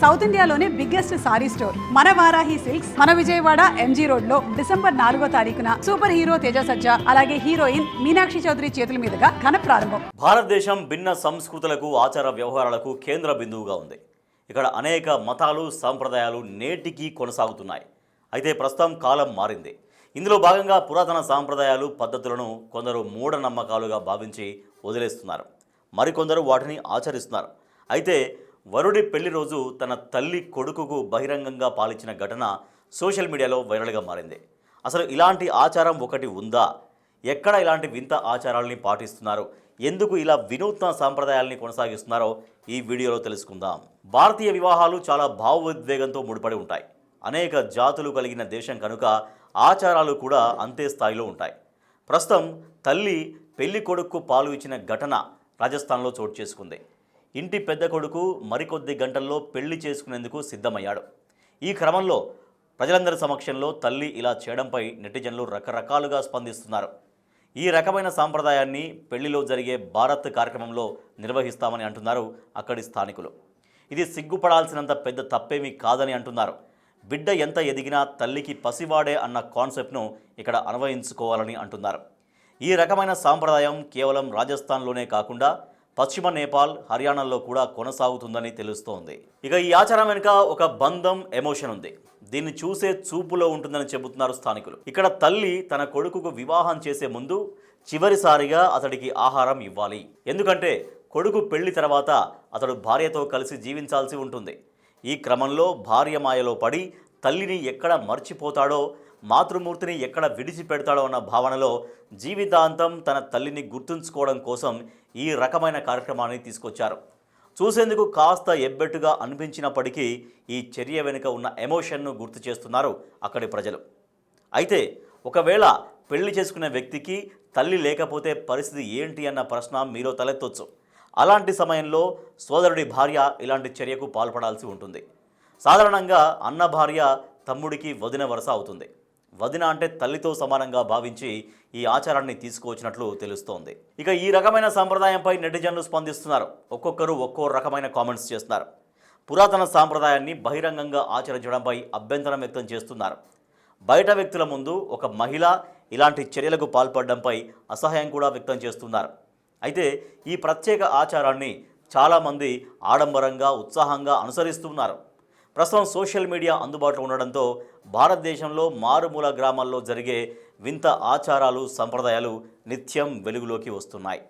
South ఇండియాలోనే biggest sorry store మన Varahi silks మన విజయవాడ ఎంజీ రోడ్ లో డిసెంబర్ 4వ తారీఖున సూపర్ హీరో తేజ సజ్జా అలాగే హీరోయిన్ మీనాక్షి చౌదరి చేతుల మీదుగా ఘన ప్రారంభం. భారతదేశం భిన్న సంస్కృతులకు ఆచార వ్యవహారాలకు కేంద్ర బిందువుగా ఉంది. ఇక్కడ అనేక మతాలు సంప్రదాయాలు నేటికి కొనసాగుతున్నాయి. అయితే ప్రస్తుతం కాలం మారింది. ఇందులో భాగంగా పురాతన సాంప్రదాయాలు పద్ధతులను కొందరు మూఢనమ్మకాలుగా భావించి వదిలేస్తున్నారు. మరికొందరు వాటిని ఆచరిస్తున్నారు. అయితే వరుడి పెళ్లి రోజు తన తల్లి కొడుకుకు బహిరంగంగా పాలించిన ఘటన సోషల్ మీడియాలో వైరల్గా మారింది. అసలు ఇలాంటి ఆచారం ఒకటి ఉందా? ఎక్కడ ఇలాంటి వింత ఆచారాలని పాటిస్తున్నారు? ఎందుకు ఇలా వినూత్న సాంప్రదాయాల్ని కొనసాగిస్తున్నారో ఈ వీడియోలో తెలుసుకుందాం. భారతీయ వివాహాలు చాలా భావోద్వేగంతో ముడిపడి ఉంటాయి. అనేక జాతులు కలిగిన దేశం కనుక ఆచారాలు కూడా అంతే స్థాయిలో ఉంటాయి. ప్రస్తుతం తల్లి పెళ్లి కొడుకు పాలు ఇచ్చిన ఘటన రాజస్థాన్లో చోటు చేసుకుంది. ఇంటి పెద్ద కొడుకు మరికొద్ది గంటల్లో పెళ్లి చేసుకునేందుకు సిద్ధమయ్యాడు. ఈ క్రమంలో ప్రజలందరి సమక్షంలో తల్లి ఇలా చేయడంపై నెటిజన్లు రకరకాలుగా స్పందిస్తున్నారు. ఈ రకమైన సాంప్రదాయాన్ని పెళ్లిలో జరిగే భారత్ కార్యక్రమంలో నిర్వహిస్తామని అంటున్నారు అక్కడి స్థానికులు. ఇది సిగ్గుపడాల్సినంత పెద్ద తప్పేమీ కాదని అంటున్నారు. బిడ్డ ఎంత ఎదిగినా తల్లికి పసివాడే అన్న కాన్సెప్ట్ను ఇక్కడ అన్వయించుకోవాలని అంటున్నారు. ఈ రకమైన సాంప్రదాయం కేవలం రాజస్థాన్లోనే కాకుండా పశ్చిమ నేపాల్, హర్యానాలో కూడా కొనసాగుతుందని తెలుస్తోంది. ఇక ఈ ఆచారం వెనుక ఒక బంధం, ఎమోషన్ ఉంది. దీన్ని చూసే చూపులో ఉంటుందని చెబుతున్నారు స్థానికులు. ఇక్కడ తల్లి తన కొడుకుకు వివాహం చేసే ముందు చివరిసారిగా అతడికి ఆహారం ఇవ్వాలి. ఎందుకంటే కొడుకు పెళ్లి తర్వాత అతడు భార్యతో కలిసి జీవించాల్సి ఉంటుంది. ఈ క్రమంలో భార్య మాయలో పడి తల్లిని ఎక్కడ మర్చిపోతాడో, మాతృమూర్తిని ఎక్కడ విడిచిపెడతాడో అన్న భావనలో జీవితాంతం తన తల్లిని గుర్తుంచుకోవడం కోసం ఈ రకమైన కార్యక్రమాన్ని తీసుకొచ్చారు. చూసేందుకు కాస్త ఎబ్బెట్టుగా అనిపించినప్పటికీ ఈ చర్య వెనుక ఉన్న ఎమోషన్ను గుర్తు చేస్తున్నారు అక్కడి ప్రజలు. అయితే ఒకవేళ పెళ్లి చేసుకునే వ్యక్తికి తల్లి లేకపోతే పరిస్థితి ఏంటి అన్న ప్రశ్న మీలో తలెత్తొచ్చు. అలాంటి సమయంలో సోదరుడి భార్య ఇలాంటి చర్యకు పాల్పడాల్సి ఉంటుంది. సాధారణంగా అన్న భార్య తమ్ముడికి వదిన వరుస అవుతుంది. వదిన అంటే తల్లితో సమానంగా భావించి ఈ ఆచారాన్ని తీసుకువచ్చినట్లు తెలుస్తోంది. ఇక ఈ రకమైన సంప్రదాయంపై నెటిజన్లు స్పందిస్తున్నారు. ఒక్కొక్కరు ఒక్కో రకమైన కామెంట్స్ చేస్తున్నారు. పురాతన సాంప్రదాయాన్ని బహిరంగంగా ఆచరించడంపై అభ్యంతరం వ్యక్తం చేస్తున్నారు. బయట వ్యక్తుల ముందు ఒక మహిళ ఇలాంటి చర్యలకు పాల్పడడంపై అసహ్యం కూడా వ్యక్తం చేస్తున్నారు. అయితే ఈ ప్రత్యేక ఆచారాన్ని చాలామంది ఆడంబరంగా, ఉత్సాహంగా అనుసరిస్తున్నారు. ప్రస్తుతం సోషల్ మీడియా అందుబాటులో ఉండడంతో భారతదేశంలో మారుమూల గ్రామాల్లో జరిగే వింత ఆచారాలు, సంప్రదాయాలు నిత్యం వెలుగులోకి వస్తున్నాయి.